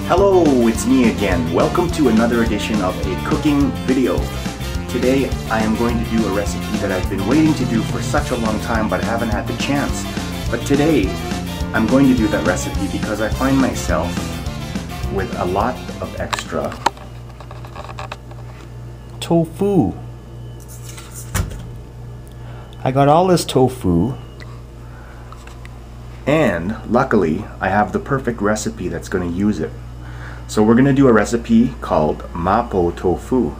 Hello, it's me again. Welcome to another edition of a cooking video. Today I am going to do a recipe that I've been waiting to do for such a long time but haven't had the chance. But today I'm going to do that recipe because I find myself with a lot of extra tofu. I got all this tofu, and luckily I have the perfect recipe that's going to use it. So we're going to do a recipe called Mapo Tofu,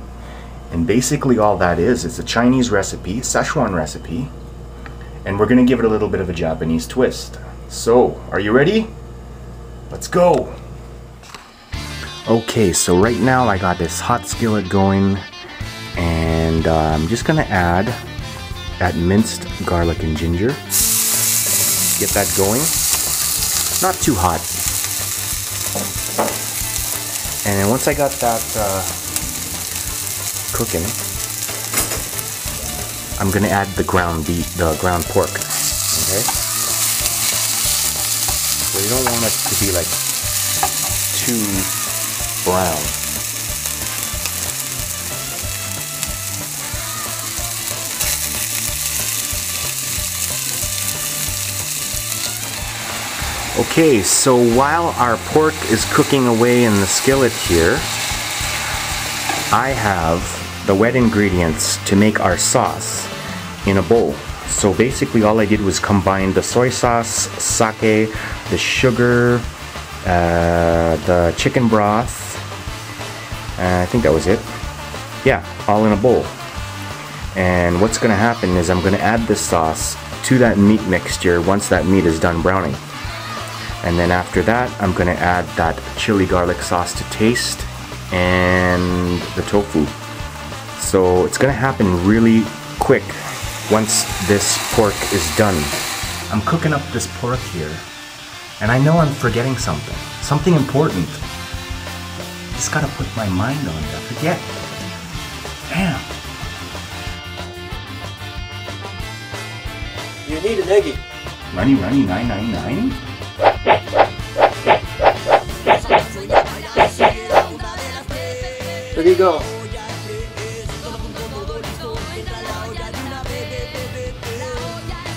and basically all that is, it's a Chinese recipe, Szechuan recipe, and we're going to give it a little bit of a Japanese twist. So, are you ready? Let's go! Okay, so right now I got this hot skillet going, and I'm just going to add that minced garlic and ginger. Get that going. Not too hot. And then once I got that cooking, I'm gonna add the ground pork. Okay. So you don't want it to be like too brown. Okay, so while our pork is cooking away in the skillet here, I have the wet ingredients to make our sauce in a bowl. So basically all I did was combine the soy sauce, sake, the sugar, the chicken broth, I think that was it. Yeah, all in a bowl. And what's going to happen is I'm going to add this sauce to that meat mixture once that meat is done browning. And then after that, I'm going to add that chili garlic sauce to taste and the tofu. So it's going to happen really quick once this pork is done. I'm cooking up this pork here, and I know I'm forgetting something important. Just got to put my mind on it. I forget. Damn. You need an eggie. Runny 999? There you go.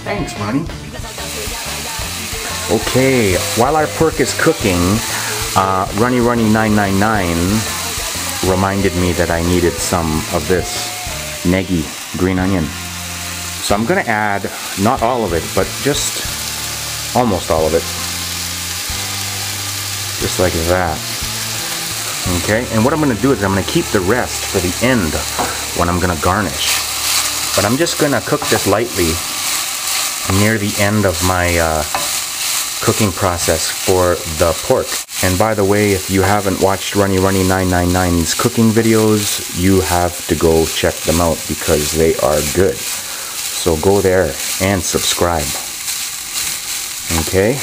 Thanks, Ronnie. Okay, while our pork is cooking, Runny 999 reminded me that I needed some of this negi, green onion. So I'm gonna add, not all of it, but just almost all of it. Just like that. Okay, and what I'm going to do is I'm going to keep the rest for the end when I'm going to garnish. But I'm just going to cook this lightly near the end of my cooking process for the pork. And by the way, if you haven't watched Runny 999's cooking videos, you have to go check them out because they are good. So go there and subscribe. Okay.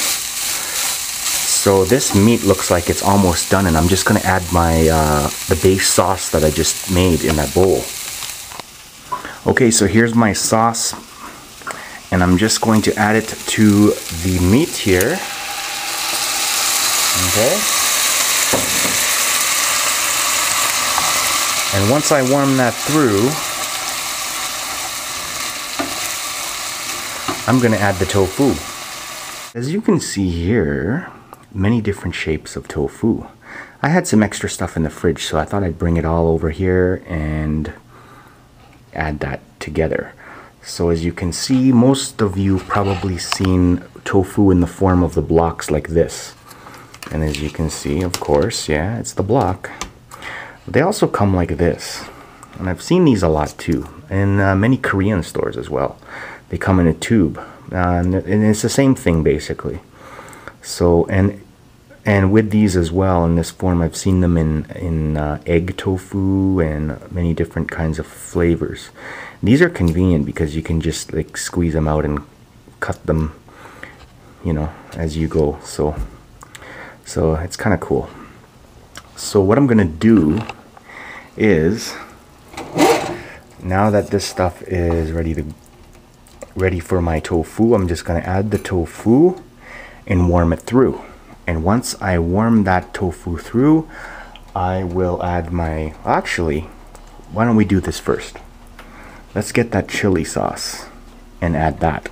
So this meat looks like it's almost done, and I'm just going to add my the base sauce that I just made in that bowl. Okay, so here's my sauce, and I'm just going to add it to the meat here. Okay. And once I warm that through, I'm going to add the tofu. As you can see here, many different shapes of tofu. I had some extra stuff in the fridge, so I thought I'd bring it all over here and add that together. So as you can see, most of you probably seen tofu in the form of the blocks like this. And as you can see, of course, yeah, it's the block. They also come like this. And I've seen these a lot too, in many Korean stores as well. They come in a tube, and it's the same thing basically. So, and with these as well, in this form, I've seen them in egg tofu and many different kinds of flavors. These are convenient because you can just like squeeze them out and cut them, you know, as you go. So it's kind of cool. So what I'm gonna do is, now that this stuff is ready for my tofu, I'm just gonna add the tofu and warm it through. And once I warm that tofu through, I will add my... Actually, why don't we do this first? Let's get that chili sauce and add that.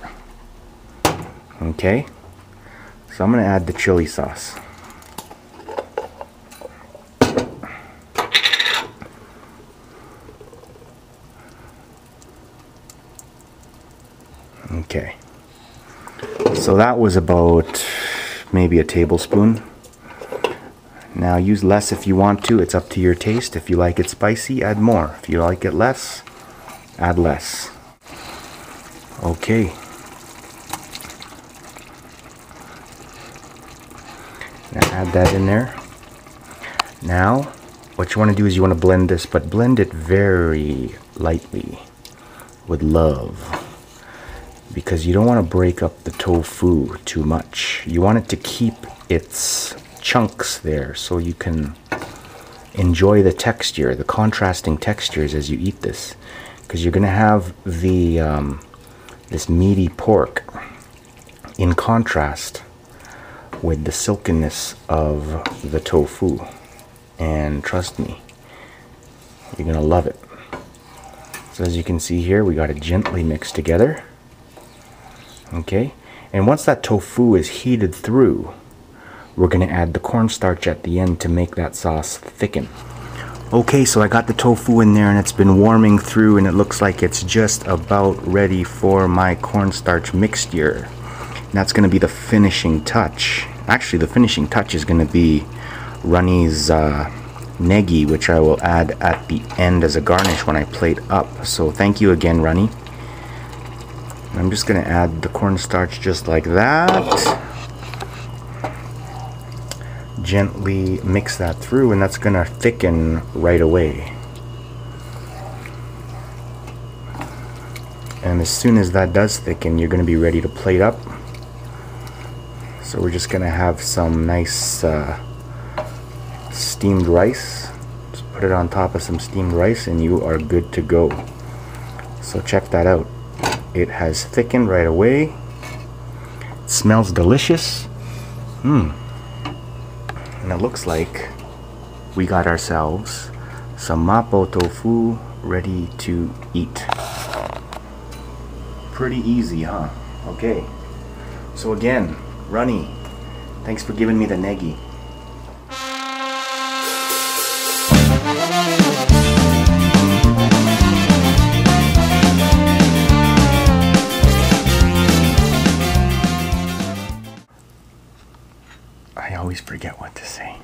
Okay? So I'm going to add the chili sauce. Okay. So that was about maybe a tablespoon. Now use less if you want to. It's up to your taste. If you like it spicy, add more. If you like it less, add less. Okay. Now add that in there. Now, what you want to do is you want to blend this, but blend it very lightly with love, because you don't want to break up the tofu too much. You want it to keep its chunks there so you can enjoy the texture, the contrasting textures as you eat this, because you're going to have the this meaty pork in contrast with the silkiness of the tofu, and trust me, you're gonna love it. So as you can see here, we got it gently mixed together. Okay, and once that tofu is heated through, we're gonna add the cornstarch at the end to make that sauce thicken. Okay, so I got the tofu in there and it's been warming through, and it looks like it's just about ready for my cornstarch mixture. And that's gonna be the finishing touch. Actually, the finishing touch is gonna be Runny's negi, which I will add at the end as a garnish when I plate up. So thank you again, Runny. I'm just gonna add the cornstarch just like that. Gently mix that through, and that's gonna thicken right away. And as soon as that does thicken, you're gonna be ready to plate up. So we're just gonna have some nice steamed rice. Just put it on top of some steamed rice and you are good to go. So check that out. It has thickened right away. It smells delicious. And it looks like we got ourselves some Mapo Tofu ready to eat. Pretty easy, huh? Okay. So again, Runny, thanks for giving me the negi. I always forget what to say.